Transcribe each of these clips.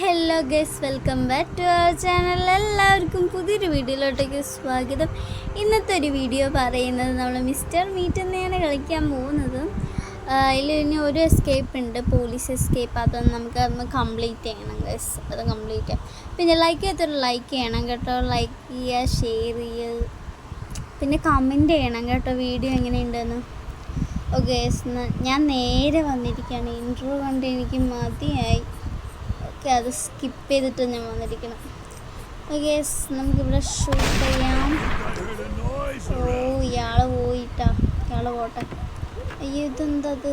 Hello guys, welcome back to our channel. എല്ലാവർക്കും പുതിയൊരു വീഡിയോയിലോട്ടേക്ക് സ്വാഗതം. ഇന്നത്തെ ഒരു വീഡിയോ പറയുന്നത് നമ്മൾ മിസ്റ്റർ മീറ്റ് തന്നെയാണ് കളിക്കാൻ പോകുന്നത്. അതിൽ ഇനി ഒരു എസ്കേപ്പ് ഉണ്ട്, പോലീസ് എസ്കേപ്പ്. അതൊന്ന് നമുക്കതൊന്ന് കംപ്ലീറ്റ് ചെയ്യണം ഗൈസ്. അത് കംപ്ലീറ്റ് ചെയ്യാം. പിന്നെ ലൈക്ക് ചെയ്യാത്തൊരു ലൈക്ക് ചെയ്യണം കേട്ടോ. ലൈക്ക് ചെയ്യുക, ഷെയർ ചെയ്യുക, പിന്നെ കമൻറ്റ് ചെയ്യണം കേട്ടോ വീഡിയോ എങ്ങനെയുണ്ടെന്ന്. ഓക്കെ, ഞാൻ നേരെ വന്നിരിക്കുകയാണ്. ഇൻട്രോ കണ്ട് എനിക്ക് മതിയായി. അത് സ്കിപ്പ് ചെയ്തിട്ട് ഞാൻ വന്നിരിക്കണം. ഓക്കെ, നമുക്കിവിടെ ഷൂട്ട് ചെയ്യാം. ഓ, ഇയാൾ പോയിട്ടാ, ഇയാൾ പോട്ടെ. അയ്യോ, ഇതെന്തത്?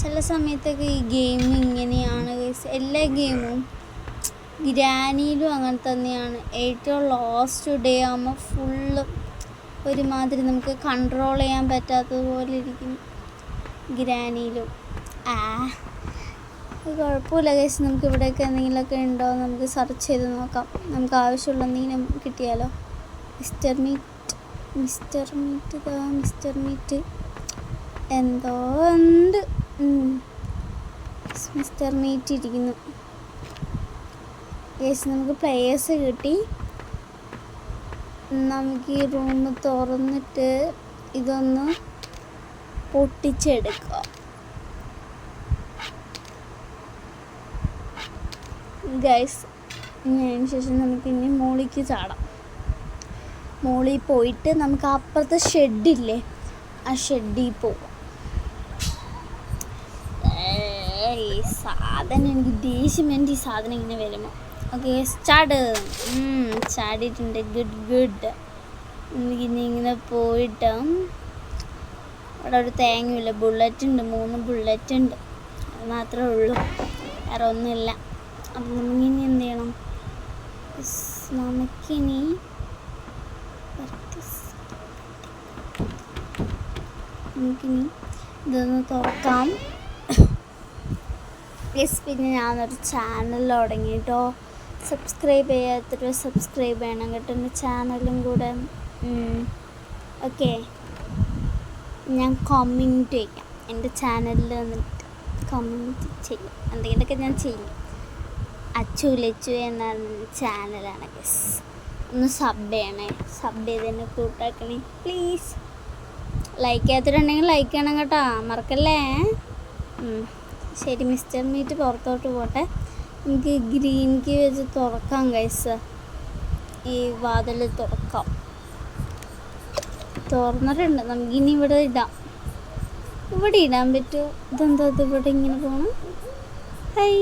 ചില സമയത്തൊക്കെ ഈ ഗെയിം ഇങ്ങനെയാണ്. എല്ലാ ഗെയിമും ഗ്രാനിയിലും അങ്ങനെ തന്നെയാണ്. ഏറ്റവും ലാസ്റ്റ് ഡേ ആകുമ്പോൾ ഫുള്ള് ഒരുമാതിരി നമുക്ക് കൺട്രോൾ ചെയ്യാൻ പറ്റാത്തതുപോലെ ഇരിക്കും ഗ്രാനിയിലും. കുഴപ്പമില്ല ഗൈസ്, നമുക്ക് ഇവിടെയൊക്കെ എന്തെങ്കിലുമൊക്കെ ഉണ്ടോ നമുക്ക് സെർച്ച് ചെയ്ത് നോക്കാം. നമുക്ക് ആവശ്യമുള്ള എന്തെങ്കിലും കിട്ടിയാലോ. മിസ്റ്റർ മീറ്റ് എന്തോ ഉണ്ട്. മിസ്റ്റർ മീറ്റ് ഇരിക്കുന്നു ഗൈസ്. നമുക്ക് പ്ലേയേഴ്സ് കിട്ടി. നമുക്ക് ഈ റൂം തുറന്നിട്ട് ഇതൊന്ന് പൊട്ടിച്ചെടുക്കാം. ഗൈസ്, അതിന് ശേഷം നമുക്കിനി മോളിക്ക് ചാടാം. മോളിൽ പോയിട്ട് നമുക്ക് അപ്പുറത്തെ ഷെഡില്ലേ, ആ ഷെഡിൽ പോവാം. ഈ സാധനം എനിക്ക് ദേഷ്യം വേണ്ടി ഈ സാധനം ഇങ്ങനെ വരുമ്പോൾ. ഓക്കെ, ചാടിയിട്ടുണ്ട്. ഗുഡ്. നമുക്കിനി ഇങ്ങനെ പോയിട്ട് അവിടെ ഒരു തേങ്ങയില്ല. ബുള്ളറ്റ് ഉണ്ട്, 3 ബുള്ളറ്റ് ഉണ്ട്. അത് മാത്രമേ ഉള്ളൂ, വേറെ ഒന്നുമില്ല. അപ്പം നമുക്കിനി എന്ത് ചെയ്യണം? നമുക്കിനി ഇതൊന്ന് തുറക്കാം. പിന്നെ ഞാനൊരു ചാനൽ തുടങ്ങിയിട്ടോ. സബ്സ്ക്രൈബ് ചെയ്യാത്തൊരു സബ്സ്ക്രൈബ് ചെയ്യണം കേട്ടോ, എൻ്റെ ചാനലും കൂടെ. ഓക്കെ, ഞാൻ കമൻറ്റ് ചെയ്യാം. എൻ്റെ ചാനലിൽ വന്നിട്ട് കമൻറ്റ് ചെയ്യും, എന്തെങ്കിലുമൊക്കെ ഞാൻ ചെയ്യും. അച്ചു ലച്ചു എന്നാണ് ചാനലാണ് ഗസ്. ഒന്ന് സബ് ചെയ്യണേ, സബ് ചെയ്ത് തന്നെ കൂട്ടാക്കണേ പ്ലീസ്. ലൈക്ക് ചെയ്യാത്തിട്ടുണ്ടെങ്കിൽ ലൈക്ക് ചെയ്യണം കേട്ടോ, മറക്കല്ലേ. ശരി, മിസ്റ്റർ മീറ്റ് പുറത്തോട്ട് പോട്ടെ. നമുക്ക് ഗ്രീൻ കീ വെച്ച് തുറക്കാം ഗൈസ്. ഈ വാതിൽ തുറക്കാം. തുറന്നിട്ടുണ്ട്. നമുക്കിനി ഇവിടെ ഇടാം. ഇവിടെ ഇടാൻ പറ്റുമോ? ഇതെന്താ ഇവിടെ ഇങ്ങനെ പോകണം? ഹൈ,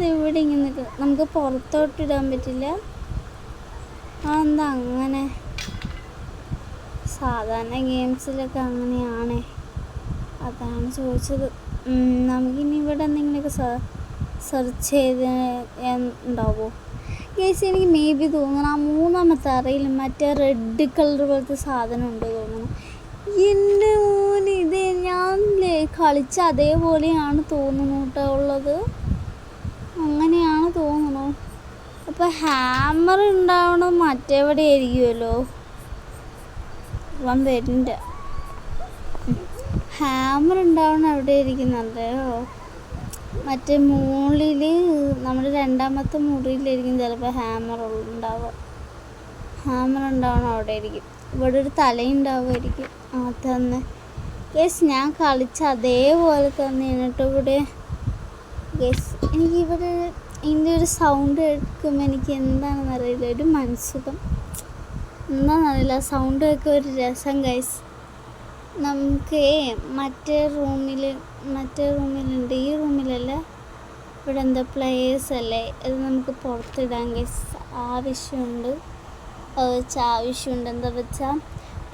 ഇവിടെ ഇങ്ങനെ നമുക്ക് പുറത്തോട്ട് ഇടാൻ പറ്റില്ല. അതെന്താ അങ്ങനെ? സാധാരണ ഗെയിംസിലൊക്കെ അങ്ങനെയാണ്, അതാണ് ചോദിച്ചത്. നമുക്കിനി ഇവിടെ എന്തെങ്കിലുമൊക്കെ സെർച്ച് ചെയ്ത് ഉണ്ടാവുമോ ഗൈസ്? എനിക്ക് മേ ബി തോന്നുന്നു ആ 3ാമത്തെ അറയിൽ മറ്റേ റെഡ് കളർ പോലത്തെ സാധനം ഉണ്ട് തോന്നുന്നു. എൻ്റെ മോന്, ഇത് ഞാൻ കളിച്ച അതേപോലെയാണ് തോന്നുന്നു കേട്ടോ ഉള്ളത്. അങ്ങനെയാണ് തോന്നുന്നു. അപ്പോൾ ഹാമർ ഉണ്ടാവണം മറ്റെവിടെ ആയിരിക്കുമല്ലോ. വരുന്നുണ്ട്. ഹാമർ ഉണ്ടാവണം എവിടെ ഇരിക്കുന്നുണ്ടോ? മറ്റേ മുകളിൽ, നമ്മുടെ 2ാമത്തെ മുറിയിലായിരിക്കും ചിലപ്പോൾ ഹാമർ ഉണ്ടാവുക. ഹാമർ ഉണ്ടാവണം അവിടെ ആയിരിക്കും. ഇവിടെ ഒരു തലയുണ്ടാവുമായിരിക്കും. തന്നെ ഗൈസ്, ഞാൻ കളിച്ച അതേപോലെ തന്നെയാണ് കേട്ടോ ഇവിടെ. ഗൈസ്, എനിക്കിവിടെ ഇതിൻ്റെ ഒരു സൗണ്ട് കേൾക്കുമ്പോൾ എനിക്ക് എന്താണെന്നറിയില്ല, ഒരു മനസ്സുഖം. എന്താണെന്നറിയില്ല, സൗണ്ട് കേൾക്കുക ഒരു രസം ഗൈസ്. നമുക്ക് മറ്റേ റൂമിലുണ്ട്, ഈ റൂമിലല്ല. ഇവിടെ എന്താ പ്ലേയേഴ്സ് അല്ലേ, അത് നമുക്ക് പുറത്തിടാൻ ഗൈസ്. ആവശ്യമുണ്ട്, എന്താ വെച്ചാൽ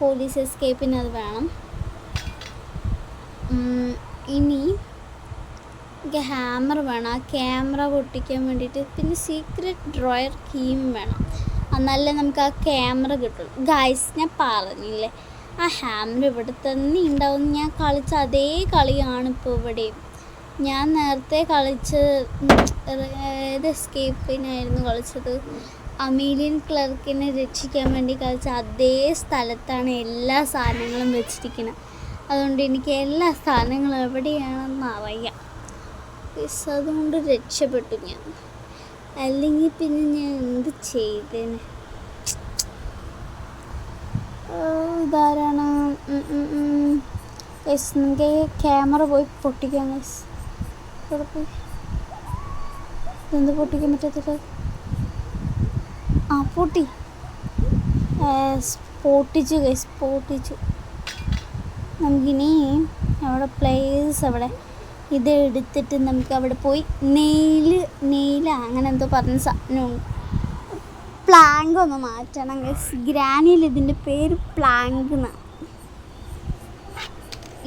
പോലീസ് എസ്കേപ്പിന് അത് വേണം. ഇനി എനിക്ക് ഹാമർ വേണം, ആ ക്യാമറ പൊട്ടിക്കാൻ വേണ്ടിയിട്ട്. പിന്നെ സീക്രട്ട് ഡ്രോയർ കീയും വേണം, എന്നാലേ നമുക്ക് ആ ക്യാമറ കിട്ടുള്ളൂ. ഗൈസ്, ഞാൻ പറഞ്ഞില്ലേ ആ ഹാമർ ഇവിടെ തന്നെ ഉണ്ടാവും. ഞാൻ കളിച്ച അതേ കളിയാണ് ഇപ്പോൾ ഇവിടെയും. ഞാൻ നേരത്തെ ഏത് എസ്കേപ്പിനായിരുന്നു കളിച്ചത്? അമീലിയൻ ക്ലർക്കിനെ രക്ഷിക്കാൻ വേണ്ടി കളിച്ച അതേ സ്ഥലത്താണ് എല്ലാ സാധനങ്ങളും വെച്ചിരിക്കുന്നത്. അതുകൊണ്ട് എനിക്ക് എല്ലാ സാധനങ്ങളും എവിടെയാണെന്ന് അറിയാം. ഗൈസ്. അതുകൊണ്ട് രക്ഷപ്പെട്ടു ഞാൻ. അല്ലെങ്കിൽ പിന്നെ ഞാൻ എന്ത് ചെയ്തേനെ. ഇതാരാണ്? ഗൈസ് നമുക്ക് ക്യാമറ പോയി പൊട്ടിക്കാം ഗൈസ്. ഇവിടെ പോയി എന്ത് പൊട്ടിക്കാൻ പറ്റത്തില്ല. പൊട്ടി. പൊട്ടിച്ചു ഗൈസ്, പൊട്ടിച്ചു. നമുക്കിനി അവിടെ പ്ലേസ് അവിടെ ഇത് എടുത്തിട്ട് നമുക്ക് അവിടെ പോയി നെയില അങ്ങനെ എന്തോ പറഞ്ഞ സാധനമുണ്ട്. പ്ലാങ്ക് ഒന്ന് മാറ്റണം ഗൈസ്. ഗ്രാനിയിൽ ഇതിൻ്റെ പേര് പ്ലാങ്ക് എന്നാണ്.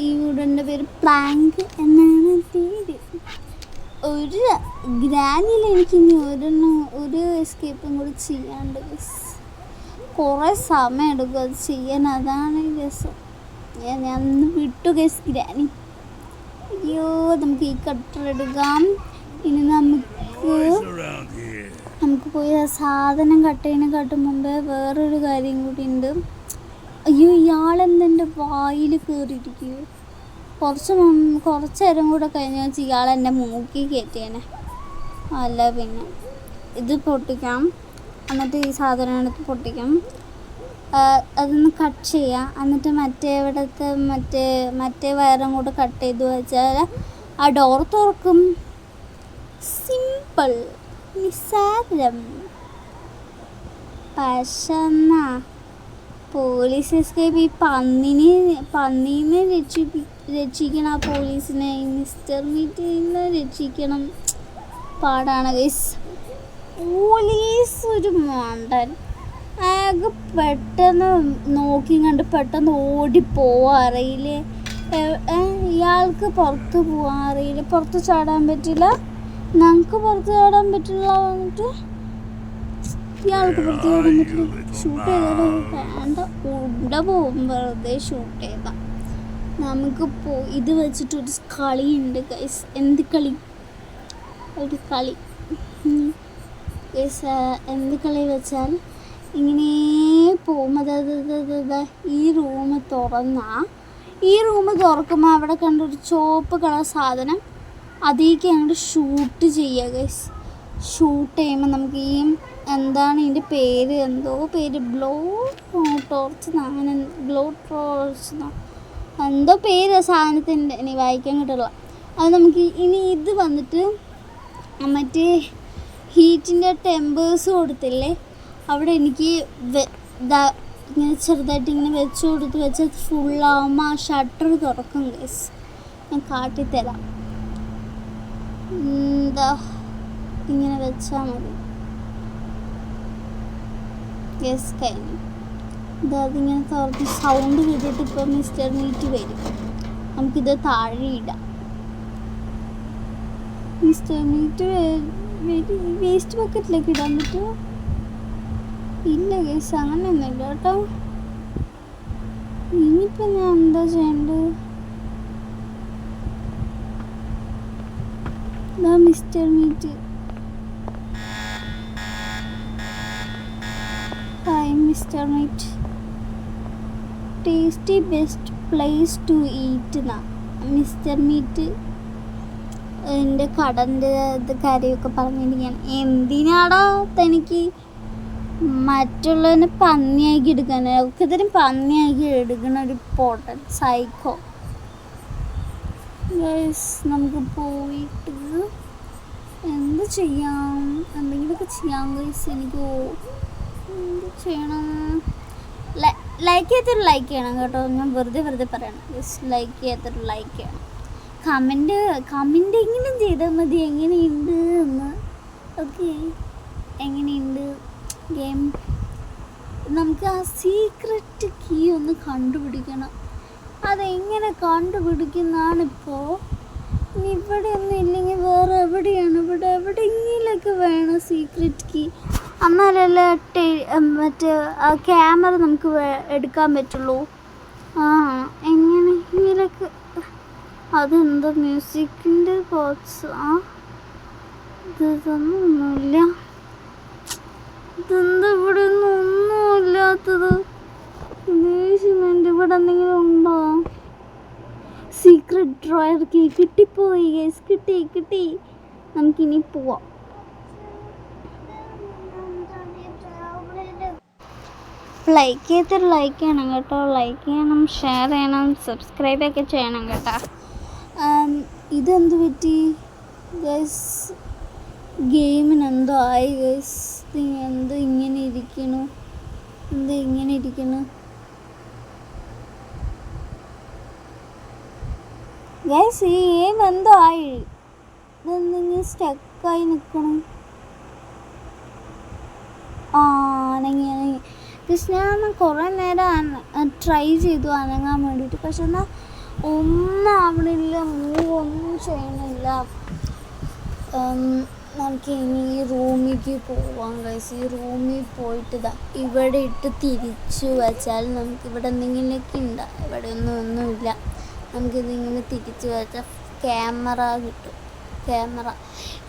ഈ വീടിൻ്റെ പേര് പ്ലാങ്ക് എന്നാണ് പേര്. ഒരു ഗ്രാനിയിൽ എനിക്കിനി ഒരു എസ്കേപ്പും കൂടി ചെയ്യാണ്ട് ഗൈസ്. കുറേ സമയം എടുക്കും അത് ചെയ്യാൻ. അതാണ് രസം. ഞാൻ ഒന്ന് വിട്ടു ഗൈസ് ഗ്രാനി. അയ്യോ, നമുക്ക് ഈ കട്ടർ എടുക്കാം. ഇനി നമുക്ക് പോയി ആ സാധനം കട്ട് ചെയ്യുന്നതിനെക്കാട്ടും മുമ്പേ വേറൊരു കാര്യം കൂടി ഉണ്ട്. അയ്യോ, ഇയാളെന്തെൻ്റെ വായിൽ കയറിയിരിക്കുകയോ. കുറച്ച് നേരം കൂടെ കഴിഞ്ഞ വെച്ച് ഇയാളെൻ്റെ മൂക്കി കയറ്റിയേനെ. അല്ല പിന്നെ ഇത് പൊട്ടിക്കാം. എന്നിട്ട് ഈ സാധനം എടുത്ത് പൊട്ടിക്കാം. അതൊന്ന് കട്ട് ചെയ്യാം. എന്നിട്ട് മറ്റേ വയറും കൂടെ കട്ട് ചെയ്ത് വെച്ചാൽ ആ ഡോർ തുറക്കും. സിമ്പിൾ, നിസ്സാരം. പക്ഷെ എന്നാ പോലീസ് എസ്കേപ്പ് ഈ പന്നീനെ രക്ഷിക്കണം. ആ പോലീസിനെ മിസ്റ്റർ മീറ്റിനെ രക്ഷിക്കണം. പാടാണ് ഗൈസ്. പോലീസ് ഒരു മണ്ടൻ. ആകെ പെട്ടെന്ന് നോക്കി കണ്ട് പെട്ടെന്ന് ഓടിപ്പോവാൻ അറിയില്ലേ. ഇയാൾക്ക് പുറത്ത് പോവാൻ അറിയില്ല. പുറത്ത് ചാടാൻ പറ്റില്ല. ഞങ്ങൾക്ക് പുറത്ത് ചാടാൻ പറ്റില്ല. വന്നിട്ട് ഇയാൾക്ക് പുറത്ത് ചാടാൻ പറ്റില്ല. ഷൂട്ട് ചെയ്താലോ? വേണ്ട, ഉണ്ട പോകും. വെറുതെ ഷൂട്ട് ചെയ്താൽ നമുക്ക് ഇത് വെച്ചിട്ടൊരു കളിയുണ്ട് ഗൈസ്. എന്ത് കളി? ഒരു കളി ഗൈസ്. എന്ത് കളി വെച്ചാൽ ഇങ്ങനെ പോകുമ്പോൾ ഈ റൂം തുറക്കുമ്പോൾ അവിടെ കണ്ടൊരു ചുവപ്പ് കളർ സാധനം അതിലേക്ക് അങ്ങോട്ട് ഷൂട്ട് ചെയ്യുക ഗൈസ്. ഷൂട്ട് ചെയ്യുമ്പോൾ നമുക്ക് ഈ എന്താണ് ഇതിൻ്റെ പേര്? എന്തോ പേര്, ബ്ലോ ടോർച്ച് എന്തോ പേര് സാധനത്തിൻ്റെ. ഇനി വായിക്കാൻ കിട്ടില്ല. അത് നമുക്ക് ഇനി ഇത് വന്നിട്ട് മറ്റേ ഹീറ്റിൻ്റെ ടെമ്പേഴ്സ് കൊടുത്തില്ലേ, അവിടെ എനിക്ക് ഇങ്ങനെ ചെറുതായിട്ട് ഇങ്ങനെ വെച്ചാൽ ഫുള്ളാകുമ്പോൾ ആ ഷട്ടർ തുറക്കും ഗൈസ്. ഞാൻ കാട്ടിത്തരാം. ഇങ്ങനെ വെച്ചാൽ മതി ഗൈസ്. കഴിഞ്ഞു. അതിങ്ങനെ തുറന്ന് സൗണ്ട് കേട്ടിട്ട് ഇപ്പോൾ മിസ്റ്റർ മീറ്റ് വരും. നമുക്കിത് താഴെ ഇടാം. മിസ്റ്റർ മീറ്റ് വേസ്റ്റ് ബക്കറ്റിലേക്ക് ഇടാൻ പറ്റുമോ? ഇല്ല ഗൈസ്, അങ്ങനെയൊന്നുമില്ല കേട്ടോ. ഇനിയിപ്പോൾ ഞാൻ എന്താ ചെയ്യേണ്ടത്? Mister meat. Hi mister meat. Tasty best place to eat എന്നാ മിസ്റ്റർ മീറ്റ് എൻ്റെ കടൻ്റെ കാര്യമൊക്കെ പറഞ്ഞിരിക്കുകയാണ്. എന്തിനാടാ തനിക്ക് മറ്റുള്ളവനെ പന്നിയാക്കി എടുക്കാൻ? ഒക്കെതിനും പന്നിയാക്കി എടുക്കണ ഒരു പൊട്ടൻ സൈക്കോ. ഗൈസ്, നമുക്ക് പോയിട്ട് എന്ത് ചെയ്യാം? എന്തെങ്കിലുമൊക്കെ ചെയ്യാം ഗൈസ്. എനിക്ക് എന്ത് ചെയ്യണം? ലൈക്ക് ചെയ്യാത്തൊരു ലൈക്ക് ചെയ്യണം കേട്ടോ. ഞാൻ വെറുതെ പറയണം ഗൈസ്. ലൈക്ക് ചെയ്യാത്തൊരു ലൈക്ക് ചെയ്യണം. കമൻറ്റ് എങ്കിലും ചെയ്താൽ മതി എങ്ങനെയുണ്ട് എന്ന്. ഓക്കെ, എങ്ങനെയുണ്ട് ഗെയിം? നമുക്ക് ആ സീക്രട്ട് കീ ഒന്ന് കണ്ടുപിടിക്കണം. അതെങ്ങനെ കണ്ടുപിടിക്കുന്നതാണിപ്പോൾ. ഇനി ഇവിടെ ഒന്നും ഇല്ലെങ്കിൽ വേറെ എവിടെയാണ്? ഇവിടെ എവിടെയെങ്കിലൊക്കെ വേണം സീക്രട്ട് കീ. എന്നാലല്ലേ മറ്റേ ആ ക്യാമറ നമുക്ക് എടുക്കാൻ പറ്റുള്ളൂ. എങ്ങനെയെങ്കിലൊക്കെ. അതെന്താ മ്യൂസിക്കിൻ്റെ ബോക്സ്? ഇതൊന്നുമില്ല. ഇതെന്താ ഇവിടെ ഒന്നുമില്ലാത്തത്? ഇവിടെ എന്തെങ്കിലും ഉണ്ടോ? സീക്രട്ട് ഡ്രോയർ കീ കിട്ടിപ്പോയി ഗൈസ്, കിട്ടി. നമുക്കിനി പോവാം. ലൈക്ക് ചെയ്തിട്ട് ലൈക്ക് ചെയ്യണം കേട്ടോ, ലൈക്ക് ചെയ്യണം, ഷെയർ ചെയ്യണം, സബ്സ്ക്രൈബൊക്കെ ചെയ്യണം കേട്ടോ. ഇതെന്ത് പറ്റി ഗൈസ്? ഗെയിമിന് എന്തോ ആയി ഗൈസ്. എന്ത് ഇങ്ങനെ ഇരിക്കണു ഗൈസ്? ഈ ഗെയിം എന്തോ ആയി, ഇതെന്തെങ്കിലും സ്റ്റക്കായി നിൽക്കണം. അനങ്ങി ഞാൻ കുറേ നേരം ട്രൈ ചെയ്തു അനങ്ങാൻ വേണ്ടിയിട്ട്, പക്ഷെ എന്നാൽ ഒന്നും ആവണില്ല, ഒന്നും ചെയ്യണില്ല. നമുക്ക് ഇനി ഈ റൂമിലേക്ക് പോവാം ഗൈസ്. ഈ റൂമിൽ പോയിട്ട് ഇവിടെ ഇട്ട് തിരിച്ചു വെച്ചാൽ നമുക്ക് ഇവിടെ എന്തെങ്കിലുമൊക്കെ ഉണ്ട്. ഇവിടെ ഒന്നുമില്ല. നമുക്കിതിങ്ങനെ തിരിച്ചു വെച്ചാൽ ക്യാമറ കിട്ടും.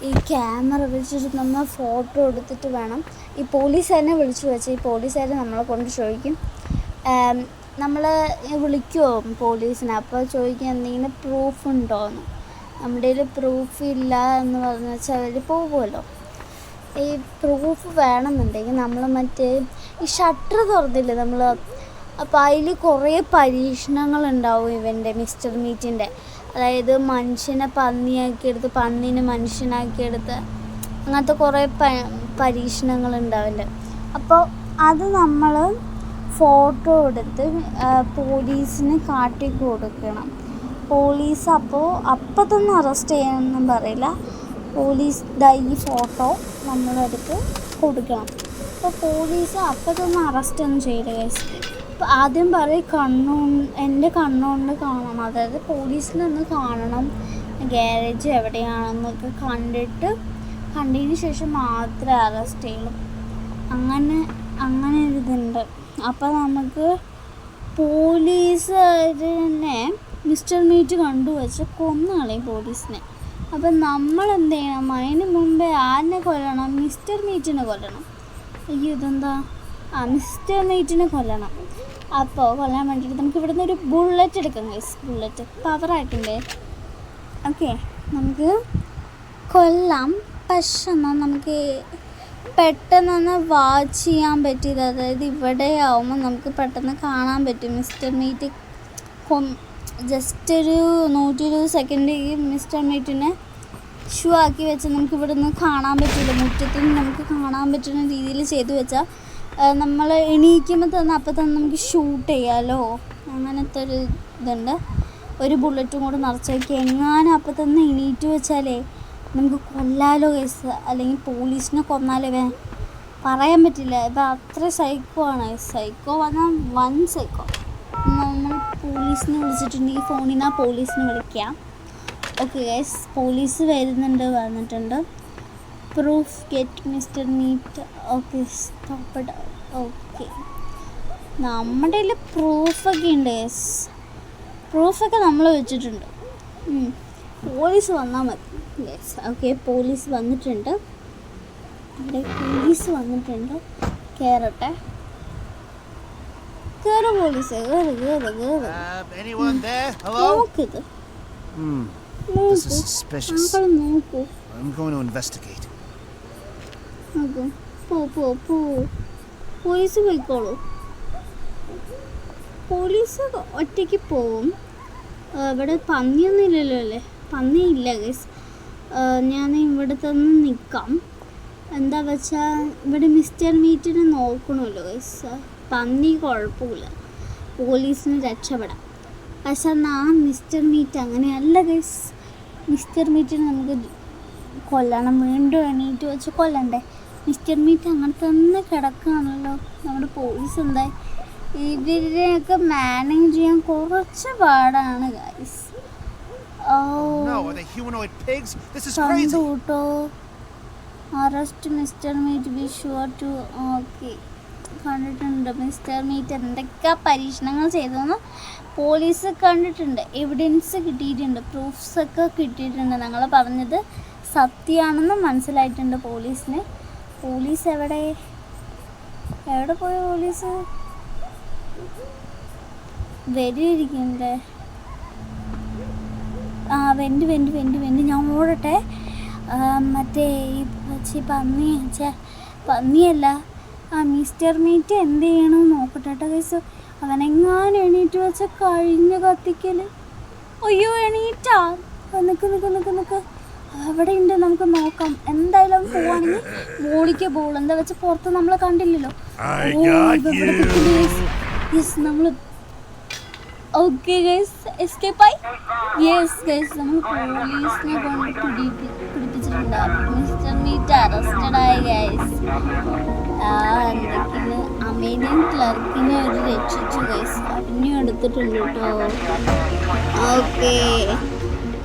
ഈ ക്യാമറ വെച്ചിട്ട് നമ്മൾ ഫോട്ടോ എടുത്തിട്ട് വേണം. ഈ പോലീസുകാരനെ വിളിച്ചു വെച്ചാൽ ഈ പോലീസുകാരൻ നമ്മളെ കൊണ്ട് ചോദിക്കും, നമ്മൾ വിളിക്കുമോ പോലീസിനെ, അപ്പോൾ ചോദിക്കുക എന്തെങ്കിലും പ്രൂഫ് ഉണ്ടോയെന്ന്. നമ്മുടെ കയ്യിൽ പ്രൂഫ് ഇല്ല എന്ന് പറഞ്ഞു വെച്ചാൽ അവർ പോകുമല്ലോ. ഈ പ്രൂഫ് വേണമെന്നുണ്ടെങ്കിൽ നമ്മൾ മറ്റേ ഈ ഷട്ടർ തുറന്നില്ലേ നമ്മൾ, അപ്പോൾ അതിൽ കുറേ പരീക്ഷണങ്ങളുണ്ടാവും ഇവൻ്റെ മിസ്റ്റർ മീറ്റിൻ്റെ. അതായത് മനുഷ്യനെ പന്നിയാക്കിയെടുത്ത്, പന്നീനെ മനുഷ്യനാക്കിയെടുത്ത്, അങ്ങനത്തെ കുറേ പരീക്ഷണങ്ങളുണ്ടാവില്ല. അപ്പോൾ അത് നമ്മൾ ഫോട്ടോ എടുത്ത് പോലീസിന് കാട്ടി കൊടുക്കണം. പോലീസ് അപ്പോൾ തന്നെ അറസ്റ്റ് ചെയ്യാനൊന്നും പറയില്ല. പോലീസ് ഈ ഫോട്ടോ നമ്മളെടുത്ത് കൊടുക്കണം. അപ്പോൾ പോലീസ് അപ്പോൾ തന്നെ അറസ്റ്റൊന്നും ചെയ്യില്ല ഗൈസ്. അപ്പോൾ ആദ്യം പറയും എൻ്റെ കണ്ണുകൊണ്ട് കാണണം, അതായത് പോലീസിനൊന്ന് കാണണം ഗ്യാരേജ് എവിടെയാണെന്നൊക്കെ കണ്ടതിന് ശേഷം മാത്രമേ അറസ്റ്റ് ചെയ്യുള്ളൂ. അങ്ങനെ ഒരിതുണ്ട്. അപ്പോൾ നമുക്ക് പോലീസുകാരനെ മിസ്റ്റർ മീറ്റ് കണ്ടുവച്ച് കൊന്നുകളയും പോലീസിനെ. അപ്പം നമ്മൾ എന്ത് ചെയ്യണം? അതിന് മുമ്പേ ആരിനെ കൊല്ലണം? മിസ്റ്റർ മീറ്റിനെ കൊല്ലണം. ഇതെന്താ? മിസ്റ്റർ മീറ്റിനെ കൊല്ലണം. അപ്പോൾ കൊല്ലാൻ വേണ്ടിയിട്ട് നമുക്ക് ഇവിടെ നിന്ന് ഒരു ബുള്ളറ്റ് എടുക്കാം ഗൈസ്. ബുള്ളറ്റ് പവറാക്കണ്ടേ? ഓക്കെ, നമുക്ക് കൊല്ലാം. പക്ഷെ എന്നാൽ നമുക്ക് പെട്ടെന്ന് വാച്ച് ചെയ്യാൻ പറ്റിയത്, അതായത് ഇവിടെ ആവുമ്പോൾ നമുക്ക് പെട്ടെന്ന് കാണാൻ പറ്റും മിസ്റ്റർ മീറ്റ് ജസ്റ്റ് ഒരു 120 സെക്കൻഡ് ഈ മിസ്റ്റർ മീറ്റിനെ ഷൂ ആക്കി വെച്ച് നമുക്ക് ഇവിടെ നിന്ന് കാണാൻ പറ്റില്ല. മുറ്റത്ത് നിന്ന് നമുക്ക് കാണാൻ പറ്റുന്ന രീതിയിൽ ചെയ്തു വെച്ചാൽ നമ്മൾ എണീക്കുമ്പോൾ തന്നെ അപ്പം തന്നെ നമുക്ക് ഷൂട്ട് ചെയ്യാമല്ലോ. അങ്ങനത്തെ ഒരു ഇതുണ്ട്. ഒരു ബുള്ളറ്റും കൂടെ നിറച്ച് വയ്ക്കുക. എങ്ങാനും അപ്പം തന്നെ എണീറ്റ് വെച്ചാലേ നമുക്ക് കൊല്ലാലോ കേസ്, അല്ലെങ്കിൽ പോലീസിനെ കൊന്നാലേ പറയാൻ പറ്റില്ല. ഇപ്പം അത്ര സൈക്കോ ആണ്. സൈക്കോ വന്നാൽ വൻ സൈക്കോ. നമ്മൾ പോലീസിനെ വിളിച്ചിട്ടുണ്ട്. ഈ ഫോണിനാ പോലീസിനെ വിളിക്കാം. ഓക്കെ ഗൈസ്, പോലീസ് വന്നിട്ടുണ്ട്. Proof get mister meet. Okay, stop. Okay, നമ്മുടെ കയ്യിൽ പ്രൂഫൊക്കെ ഉണ്ട് ഗൈസ്. പ്രൂഫൊക്കെ നമ്മൾ വെച്ചിട്ടുണ്ട്. പോലീസ് വന്നാൽ മതി ഗൈസ്. ഓക്കെ, പോലീസ് വന്നിട്ടുണ്ട്. ഇവിടെ പോലീസ് വന്നിട്ടുണ്ട്. കയറട്ടെ. കയറ് പോലീസ്, കയറ്. നോക്കിത് നോക്കൂ. പോ. പോലീസ് പോയിക്കോളൂ. പോലീസ് ഒറ്റയ്ക്ക് പോവും. ഇവിടെ പന്നിയൊന്നും ഇല്ലല്ലോ അല്ലേ? പന്നിയില്ല ഗൈസ്. ഞാൻ ഇവിടെ തന്നെ നിൽക്കാം. എന്താ വെച്ചാൽ ഇവിടെ മിസ്റ്റർ മീറ്റിനെ നോക്കണമല്ലോ ഗൈസ്. പന്നി കുഴപ്പമില്ല, പോലീസിന് രക്ഷപ്പെടാം. പക്ഷെ മിസ്റ്റർ മീറ്റ് അങ്ങനെയല്ല ഗൈസ്. മിസ്റ്റർ മീറ്റിനെ നമുക്ക് കൊല്ലണം. വീണ്ടും എണീറ്റ് വെച്ച് കൊല്ലണ്ടേ? മിസ്റ്റർ മീറ്റ് അങ്ങനെ തന്നെ കിടക്കുകയാണല്ലോ. നമ്മുടെ പോലീസ് എന്തായി? ഇവരെയൊക്കെ മാനേജ് ചെയ്യാൻ കുറച്ച് പാടാണ് ഗൈസ്. കണ്ടുകൂട്ടോ. Arrest mister Meet, be sure to. Okay, കണ്ടിട്ടുണ്ട് മിസ്റ്റർ മീറ്റ് എന്തൊക്കെ പരീക്ഷണങ്ങൾ ചെയ്തെന്ന് പോലീസ് കണ്ടിട്ടുണ്ട്. എവിഡൻസ് കിട്ടിയിട്ടുണ്ട്, പ്രൂഫ്സൊക്കെ കിട്ടിയിട്ടുണ്ട്. ഞങ്ങൾ പറഞ്ഞത് സത്യമാണെന്ന് മനസ്സിലായിട്ടുണ്ട് പോലീസിന്. പോലീസ് എവിടെ പോയ പോലീസ്? വരിയിരിക്കണ്ടേ? വെൻ്റ് ഞാൻ ഓടട്ടെ. മറ്റേ ഈ പന്നിയല്ല മിസ്റ്റർ മീറ്റ് എന്ത് ചെയ്യണമെന്ന് നോക്കട്ടെ കേട്ടോ ഗൈസ്. അവനെങ്ങാനും എണീറ്റ് വെച്ച കഴിഞ്ഞ കത്തിക്കൽ. അയ്യോ എണീറ്റാ. നിൽക്ക് അവിടെ ഉണ്ട്, നമുക്ക് നോക്കാം. എന്തായാലും പോവാണെങ്കിൽ മോളിക്ക് പോവുള്ളൂ. എന്താ വെച്ചാൽ പുറത്ത് നമ്മളെ കണ്ടില്ലല്ലോ. നമ്മൾ ഓക്കെ ഗൈസ് എസ്കേപ്പായി. യെസ് ഗൈസ് നമ്മൾ പോലീസിനെ കൊണ്ട് പിടിപ്പിച്ചിട്ടുണ്ട്. മിസ്റ്റർ മീറ്റ് അറസ്റ്റഡ് ആയി ഗൈസ്. എന്തൊക്കെയാണ് അമേരിയൻ ക്ലർക്കിനെ ഒരു രക്ഷിച്ചു ഗൈസ്. അവനെയും എടുത്തിട്ടുണ്ട് കേട്ടോ. ഓക്കെ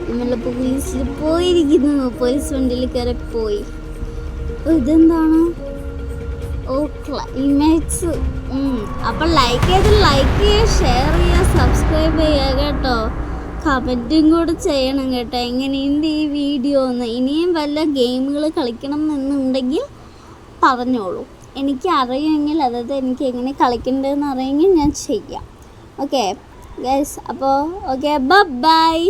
നമ്മൾ പോലീസിൽ പോയിരിക്കുന്നു. പോലീസ് വണ്ടിയിൽ കയറി പോയി. ഇതെന്താണ്? ഓ ക്ലൈമാക്സ്. അപ്പം ലൈക്ക് ചെയ്യുക, ഷെയർ ചെയ്യുക, സബ്സ്ക്രൈബ് ചെയ്യുക കേട്ടോ. കമൻറ്റും കൂടെ ചെയ്യണം കേട്ടോ. എങ്ങനെയുണ്ട് ഈ വീഡിയോ എന്ന്. ഇനിയും വല്ല ഗെയിമുകൾ കളിക്കണം എന്നുണ്ടെങ്കിൽ പറഞ്ഞോളൂ. എനിക്ക് അറിയുമെങ്കിൽ, അതായത് എനിക്ക് എങ്ങനെ കളിക്കേണ്ടതെന്ന് അറിയുമെങ്കിൽ ഞാൻ ചെയ്യാം. ഓക്കെ ഗൈസ്, അപ്പോൾ ഓക്കെ ബൈ.